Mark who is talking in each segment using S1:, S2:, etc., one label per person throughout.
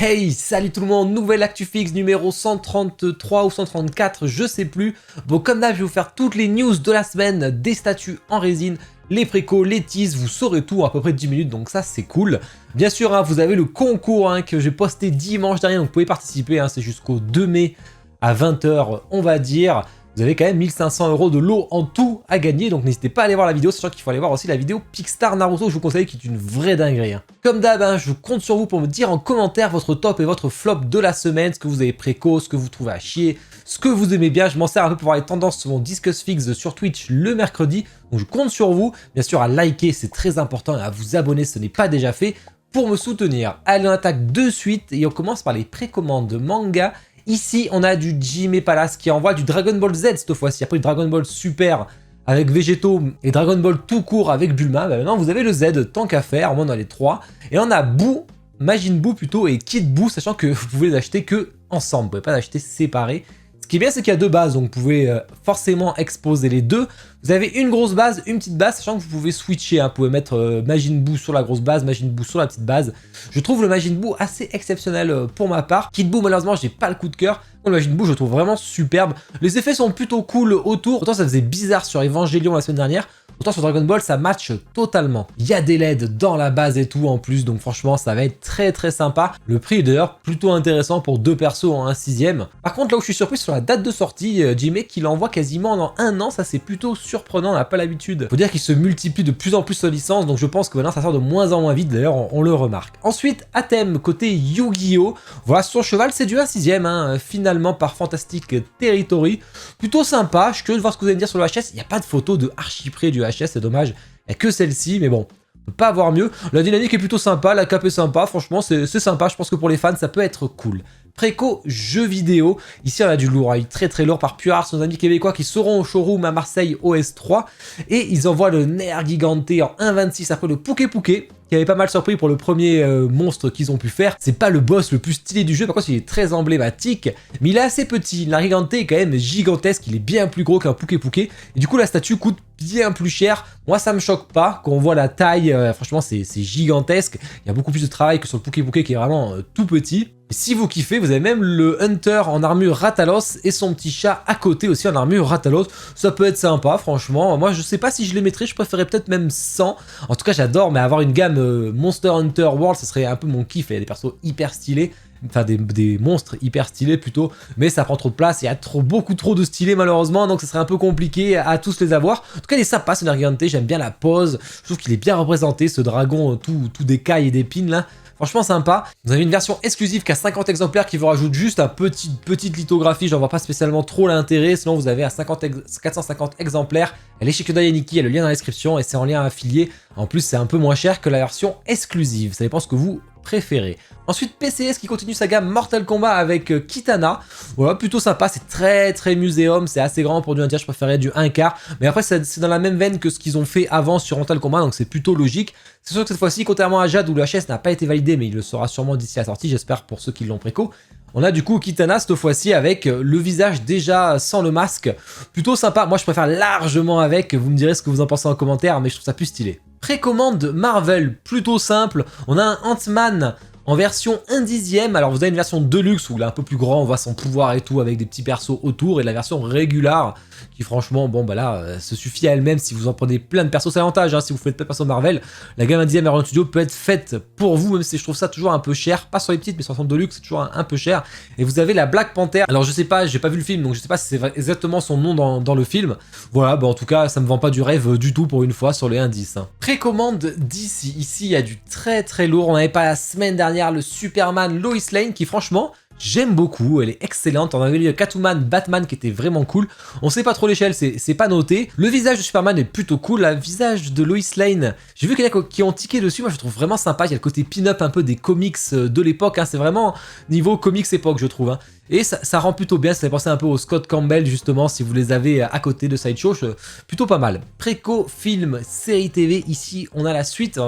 S1: Hey, salut tout le monde, nouvelle ActuFix numéro 133 ou 134, je sais plus. Bon, comme d'hab, je vais vous faire toutes les news de la semaine, des statues en résine, les précos, les teases, vous saurez tout en à peu près 10 minutes, donc ça c'est cool. Bien sûr, vous avez le concours que j'ai posté dimanche dernier, donc vous pouvez participer, c'est jusqu'au 2 mai à 20 h, on va dire. Vous avez quand même 1500 € de lot en tout à gagner, donc n'hésitez pas à aller voir la vidéo, sachant qu'il faut aller voir aussi la vidéo Pickstar Naruto, je vous conseille, qui est une vraie dinguerie. Comme d'hab, je compte sur vous pour me dire en commentaire votre top et votre flop de la semaine, ce que vous avez préco, ce que vous trouvez à chier, ce que vous aimez bien. Je m'en sers un peu pour voir les tendances sur mon Discuss Fix sur Twitch le mercredi, donc je compte sur vous, bien sûr à liker, c'est très important, et à vous abonner si ce n'est pas déjà fait, pour me soutenir. Allez, on attaque de suite, et on commence par les précommandes manga. Ici, on a du Jime Palace qui envoie du Dragon Ball Z cette fois-ci. Après le Dragon Ball Super avec Végéto et Dragon Ball tout court avec Bulma, maintenant vous avez le Z, tant qu'à faire, au moins dans les trois. Et on a Buu, Majin Buu plutôt, et Kid Buu, sachant que vous pouvez les acheter que ensemble, vous ne pouvez pas les acheter séparés. Ce qui est bien, c'est qu'il y a deux bases, donc vous pouvez forcément exposer les deux. Vous avez une grosse base, une petite base, sachant que vous pouvez switcher. Vous pouvez mettre Majin Buu sur la grosse base, Majin Buu sur la petite base. Je trouve le Majin Buu assez exceptionnel pour ma part. Kid Buu, malheureusement, j'ai pas le coup de cœur. Le Majin Buu, je le trouve vraiment superbe. Les effets sont plutôt cool autour. Autant ça faisait bizarre sur Evangelion la semaine dernière. Autant sur Dragon Ball, ça match totalement. Il y a des LED dans la base et tout en plus, donc franchement, ça va être très sympa. Le prix est d'ailleurs plutôt intéressant pour deux persos en 1/6. Par contre, là où je suis surpris, sur la date de sortie, Jime qui l'envoie quasiment dans un an, ça c'est plutôt surprenant, on n'a pas l'habitude. Faut dire qu'il se multiplie de plus en plus sa licence, donc je pense que maintenant ça sort de moins en moins vite, d'ailleurs on le remarque. Ensuite, Atem, côté Yu-Gi-Oh! Voilà, son cheval, c'est du 1/6, finalement par Fantastic Territory. Plutôt sympa, je suis curieux de voir ce que vous allez me dire sur le HS, il n'y a pas de photo de archi-près du HS, c'est dommage, il n'y a que celle-ci, mais bon, on peut pas avoir mieux. La dynamique est plutôt sympa, la cape est sympa, franchement c'est sympa, je pense que pour les fans ça peut être cool. Préco jeux vidéo, ici on a du lourd, très lourd par Puar, nos amis québécois qui seront au showroom à Marseille OS3, et ils envoient le Nerf Gigante en 1/26 après le Pouké Pouké, qui avait pas mal surpris pour le premier monstre qu'ils ont pu faire. C'est pas le boss le plus stylé du jeu, par contre il est très emblématique, mais il est assez petit. Le Gigante est quand même gigantesque, il est bien plus gros qu'un Pouké Pouké, et du coup la statue coûte bien plus cher. Moi ça me choque pas, quand on voit la taille, franchement c'est gigantesque, il y a beaucoup plus de travail que sur le Pouké Pouké qui est vraiment tout petit. Et si vous kiffez, vous avez même le Hunter en armure Ratalos et son petit chat à côté aussi en armure Ratalos. Ça peut être sympa, franchement. Moi, je sais pas si je les mettrais, je préférerais peut-être même 100. En tout cas, j'adore, mais avoir une gamme Monster Hunter World, ça serait un peu mon kiff. Il y a des persos hyper stylés, enfin des monstres hyper stylés plutôt, mais ça prend trop de place, il y a beaucoup trop de stylés malheureusement, donc ça serait un peu compliqué à tous les avoir. En tout cas, il est sympa ce Nerf Gigante, j'aime bien la pose, je trouve qu'il est bien représenté, ce dragon tout d'écailles et d'épines là. Franchement sympa. Vous avez une version exclusive qui a 50 exemplaires qui vous rajoute juste un petite lithographie. J'en vois pas spécialement trop l'intérêt. Sinon vous avez à 450 exemplaires. Elle est chez Kodai Niki, il y a le lien dans la description et c'est en lien affilié. En plus c'est un peu moins cher que la version exclusive. Ça dépend ce que vous préférez. Ensuite PCS qui continue sa gamme Mortal Kombat avec Kitana. Voilà, plutôt sympa, c'est très muséum, c'est assez grand pour du 1/3, je préférais du 1/4. Mais après c'est dans la même veine que ce qu'ils ont fait avant sur Mortal Kombat, donc c'est plutôt logique. C'est sûr que cette fois-ci, contrairement à Jade où le HS n'a pas été validé, mais il le sera sûrement d'ici la sortie, j'espère pour ceux qui l'ont préco. On a du coup Kitana cette fois-ci avec le visage déjà sans le masque. Plutôt sympa, moi je préfère largement avec, vous me direz ce que vous en pensez en commentaire, mais je trouve ça plus stylé. Précommande Marvel, plutôt simple, on a un Ant-Man en version 1/10, alors vous avez une version Deluxe où il est un peu plus grand, on voit son pouvoir et tout avec des petits persos autour, et la version régulière qui franchement, bon bah là, se suffit à elle-même si vous en prenez plein de persos, c'est l'avantage, si vous faites pas de persos Marvel, la gamme 1/10 Marvel Studio peut être faite pour vous, même si je trouve ça toujours un peu cher, pas sur les petites mais sur la version Deluxe c'est toujours un peu cher. Et vous avez la Black Panther, alors je sais pas, j'ai pas vu le film, donc je sais pas si c'est exactement son nom dans le film, voilà, bah en tout cas ça me vend pas du rêve du tout pour une fois sur les 1/10. Précommande d'ici, ici il y a du très lourd, on avait pas la semaine dernière le Superman Lois Lane qui franchement j'aime beaucoup, elle est excellente. On avait le Catwoman Batman qui était vraiment cool. On sait pas trop l'échelle, c'est pas noté. Le visage de Superman est plutôt cool. Le visage de Lois Lane, j'ai vu qu'il y en a qui ont tiqué dessus. Moi je trouve vraiment sympa. Il y a le côté pin-up un peu des comics de l'époque. C'est vraiment niveau comics époque je trouve. Et ça rend plutôt bien, ça fait penser un peu au Scott Campbell justement, si vous les avez à côté de Sideshow, plutôt pas mal. Préco, film, série TV, ici on a la suite,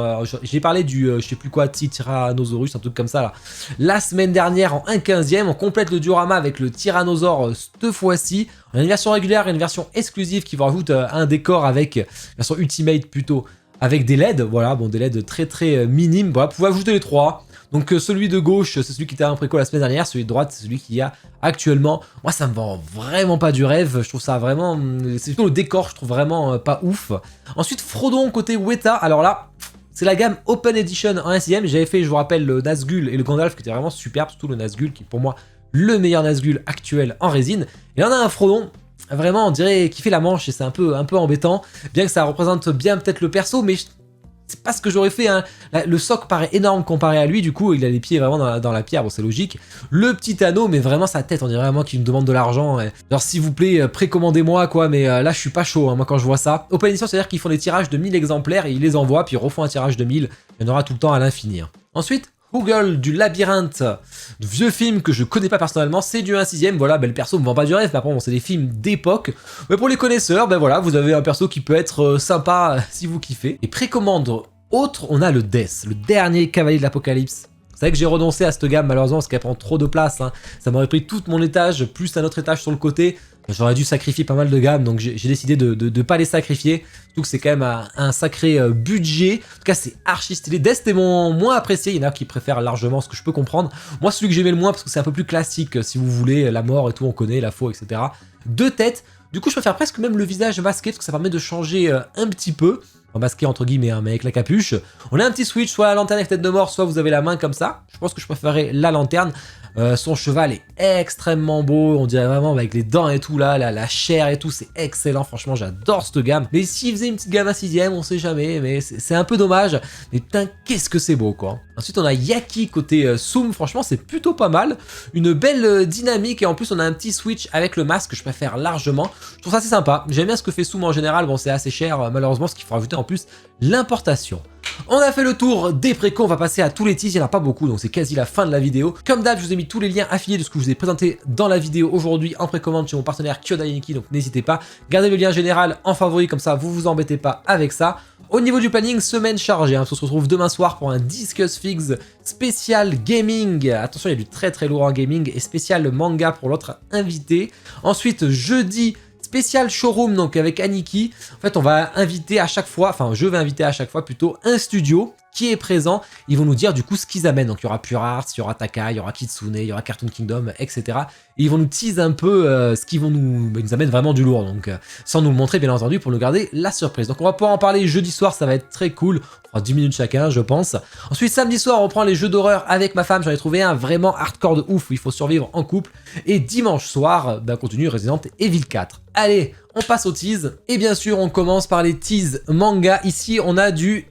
S1: j'ai parlé du, je sais plus quoi, Tyrannosaurus, un truc comme ça là. La semaine dernière en 1/15, on complète le diorama avec le Tyrannosaure cette fois-ci. On a une version régulière et une version exclusive qui vous rajoute un décor avec, version Ultimate plutôt, avec des LED, voilà, bon des LED très minimes, voilà, vous pouvez ajouter les trois. Donc celui de gauche, c'est celui qui était en préco la semaine dernière, celui de droite, c'est celui qu'il y a actuellement. Moi, ça me vend vraiment pas du rêve, je trouve ça vraiment... C'est plutôt le décor, je trouve vraiment pas ouf. Ensuite, Frodon côté Weta, alors là... C'est la gamme Open Edition en 1/6. J'avais fait, je vous rappelle, le Nazgul et le Gandalf qui étaient vraiment superbes, surtout le Nazgul qui est pour moi le meilleur Nazgul actuel en résine. Et là on a un Frodon, vraiment on dirait qu'il fait la manche et c'est un peu embêtant, bien que ça représente bien peut-être le perso, mais c'est pas ce que j'aurais fait, hein. Le soc paraît énorme comparé à lui, du coup il a les pieds vraiment dans la pierre, bon c'est logique. Le petit anneau, mais vraiment sa tête, on dirait vraiment qu'il me demande de l'argent. Genre s'il vous plaît, précommandez-moi quoi, mais là je suis pas chaud, hein, moi quand je vois ça. Open Edition, c'est-à-dire qu'ils font des tirages de 1000 exemplaires et ils les envoient, puis ils refont un tirage de 1000, il y en aura tout le temps à l'infini. Hein. Ensuite, Hoogle du Labyrinthe, vieux film que je connais pas personnellement, c'est du 1/6, voilà, ben, le perso me vend pas du rêve, mais après bon, c'est des films d'époque, mais pour les connaisseurs, ben voilà, vous avez un perso qui peut être sympa si vous kiffez. Et précommande autre, on a le Death, le dernier cavalier de l'Apocalypse. C'est vrai que j'ai renoncé à cette gamme malheureusement parce qu'elle prend trop de place, hein. Ça m'aurait pris tout mon étage, plus un autre étage sur le côté. J'aurais dû sacrifier pas mal de gammes, donc j'ai décidé de pas les sacrifier. Surtout que c'est quand même un sacré budget. En tout cas, c'est archi stylé. Death est mon moins apprécié. Il y en a qui préfèrent largement, ce que je peux comprendre. Moi, celui que j'aimais le moins, parce que c'est un peu plus classique, si vous voulez, la mort et tout, on connaît, la faux, etc. Deux têtes. Du coup, je préfère presque même le visage masqué, parce que ça permet de changer un petit peu. Masqué entre guillemets, hein, mais avec la capuche. On a un petit switch, soit la lanterne avec tête de mort, soit vous avez la main comme ça. Je pense que je préférerais la lanterne. Son cheval est extrêmement beau, on dirait vraiment avec les dents et tout là, la chair et tout, c'est excellent, franchement j'adore cette gamme. Mais s'il faisait une petite gamme à 6ème, on sait jamais, mais c'est un peu dommage. Mais putain, qu'est-ce que c'est beau quoi. Ensuite on a Yaki côté Soum, franchement c'est plutôt pas mal. Une belle dynamique et en plus on a un petit switch avec le masque que je préfère largement. Je trouve ça assez sympa, j'aime bien ce que fait Soum en général, bon c'est assez cher malheureusement, ce qu'il faut rajouter en plus l'importation. On a fait le tour des précos, on va passer à tous les teas, il n'y en a pas beaucoup donc c'est quasi la fin de la vidéo. Comme d'hab, je vous ai mis tous les liens affiliés de ce que je vous ai présenté dans la vidéo aujourd'hui en précommande chez mon partenaire Kyodai, donc n'hésitez pas. Gardez le lien général en favori, comme ça vous vous embêtez pas avec ça. Au niveau du planning, semaine chargée, hein, on se retrouve demain soir pour un Discuss Figs spécial gaming. Attention, il y a du très très lourd en gaming et spécial manga pour l'autre invité. Ensuite, jeudi, spécial showroom donc avec Aniki. En fait on va inviter à chaque fois, enfin je vais inviter à chaque fois plutôt un studio qui est présent. Ils vont nous dire du coup ce qu'ils amènent. Donc il y aura Pure Arts, il y aura Taka, il y aura Kitsune, il y aura Cartoon Kingdom, etc. Et ils vont nous teaser un peu ce qu'ils vont nous... Ils nous amènent vraiment du lourd. Donc sans nous le montrer bien entendu pour nous garder la surprise. Donc on va pouvoir en parler jeudi soir, ça va être très cool. On fera 10 minutes chacun je pense. Ensuite samedi soir on prend les jeux d'horreur avec ma femme. J'en ai trouvé un vraiment hardcore de ouf où il faut survivre en couple. Et dimanche soir, on continue Resident Evil 4. Allez, on passe aux teas. Et bien sûr on commence par les teas manga. Ici on a du...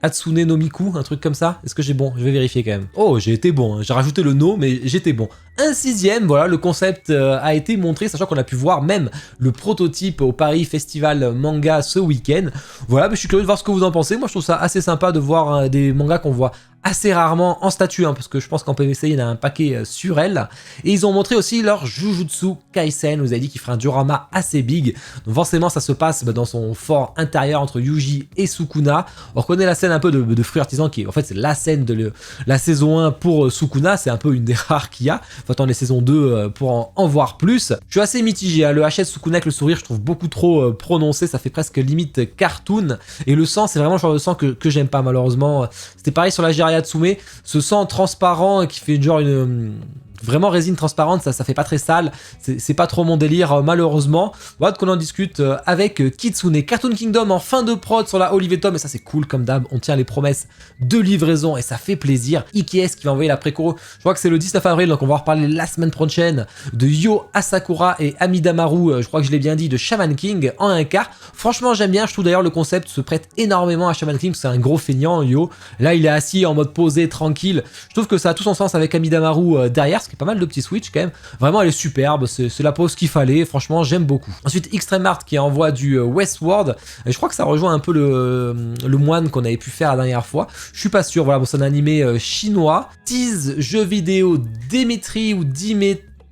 S1: Hatsune no Miku, un truc comme ça. Est-ce que j'ai bon? Je vais vérifier quand même. Oh, j'ai été bon, hein. J'ai rajouté le no, mais j'étais bon. Un 6ème, voilà, le concept a été montré, sachant qu'on a pu voir même le prototype au Paris Festival Manga ce week-end. Voilà, mais je suis curieux de voir ce que vous en pensez. Moi, je trouve ça assez sympa de voir des mangas qu'on voit assez rarement en statue, hein, parce que je pense qu'en PVC, il y en a un paquet sur elle. Et ils ont montré aussi leur Jujutsu Kaisen, vous avez dit qu'il ferait un diorama assez big. Donc forcément, ça se passe dans son fort intérieur entre Yuji et Sukuna. On reconnaît la scène un peu de fruits artisans, qui est en fait c'est la scène de la saison 1 pour Sukuna, c'est un peu une des rares qu'il y a. Faut attendre les saisons 2 pour en voir plus. Je suis assez mitigé, hein. Le HS Sukuna avec le sourire, je trouve beaucoup trop prononcé, ça fait presque limite cartoon. Et le sang, c'est vraiment le genre de sang que j'aime pas malheureusement. C'était pareil sur la Jiraiya Tsume, ce sang transparent qui fait genre une... Vraiment résine transparente, ça fait pas très sale, c'est pas trop mon délire malheureusement. Voilà qu'on en discute avec Kitsune. Cartoon Kingdom en fin de prod sur la Olive Tom, et ça c'est cool comme d'hab, on tient les promesses de livraison et ça fait plaisir. IKS qui va envoyer la préco, je crois que c'est le 19 avril, donc on va en reparler la semaine prochaine de Yo Asakura et Amidamaru, je crois que je l'ai bien dit, de Shaman King en un quart. Franchement j'aime bien, je trouve d'ailleurs le concept se prête énormément à Shaman King, c'est un gros feignant Yo. Là il est assis en mode posé, tranquille. Je trouve que ça a tout son sens avec Amidamaru derrière, ce qui est pas mal de petits switch quand même. Vraiment elle est superbe, c'est la pose qu'il fallait, franchement j'aime beaucoup. Ensuite Extreme Art qui envoie du Westworld, et je crois que ça rejoint un peu le moine qu'on avait pu faire la dernière fois. Je suis pas sûr, voilà, bon, c'est un animé chinois. Tease jeu vidéo Dimitri ou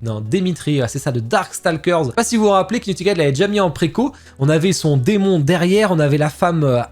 S1: Non, Dimitri, c'est ça, de Darkstalkers. Je sais pas si vous vous rappelez qu'Inutikad l'avait déjà mis en préco. On avait son démon derrière, on avait la femme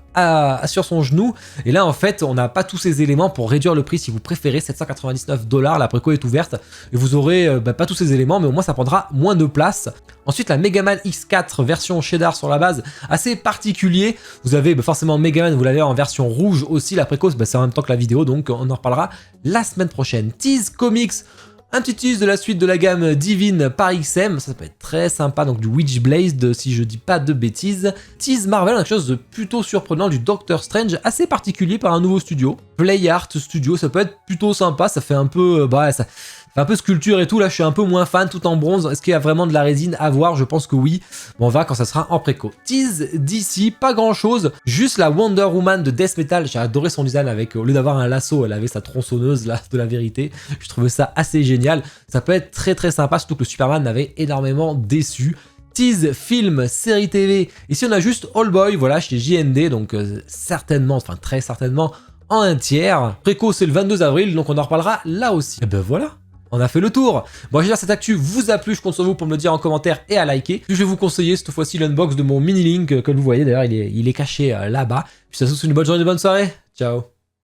S1: sur son genou. Et là, en fait, on n'a pas tous ces éléments pour réduire le prix si vous préférez. 799 $. La préco est ouverte. Et vous aurez pas tous ces éléments, mais au moins ça prendra moins de place. Ensuite, la Megaman X4 version Shadar sur la base, assez particulier. Vous avez forcément Megaman, vous l'avez en version rouge aussi. La préco, c'est en même temps que la vidéo, donc on en reparlera la semaine prochaine. Tease Comics. Un petit tease de la suite de la gamme Divine par XM, ça peut être très sympa, donc du Witchblade si je dis pas de bêtises. Tease Marvel, quelque chose de plutôt surprenant, du Doctor Strange, assez particulier par un nouveau studio. Play Art Studio, ça peut être plutôt sympa, ça fait un peu... ça fait un peu sculpture et tout, là je suis un peu moins fan, tout en bronze. Est-ce qu'il y a vraiment de la résine à voir? Je pense que oui. Bon, on verra quand ça sera en préco. Tease d'ici, pas grand chose, juste la Wonder Woman de Death Metal. J'ai adoré son design avec, au lieu d'avoir un lasso, elle avait sa tronçonneuse là, de la vérité. Je trouvais ça assez génial. Ça peut être très très sympa, surtout que le Superman m'avait énormément déçu. Tease, film, série TV. Ici on a juste All Boy, voilà, chez JND, donc certainement, enfin très certainement, en un tiers. Préco c'est le 22 avril, donc on en reparlera là aussi. Et ben voilà, on a fait le tour. Bon, j'espère que cette actu vous a plu, je compte sur vous pour me le dire en commentaire et à liker. Puis je vais vous conseiller cette fois-ci l'unbox de mon mini-link, comme vous voyez d'ailleurs, il est caché là-bas. Puis ça se souhaite une bonne journée, une bonne soirée. Ciao.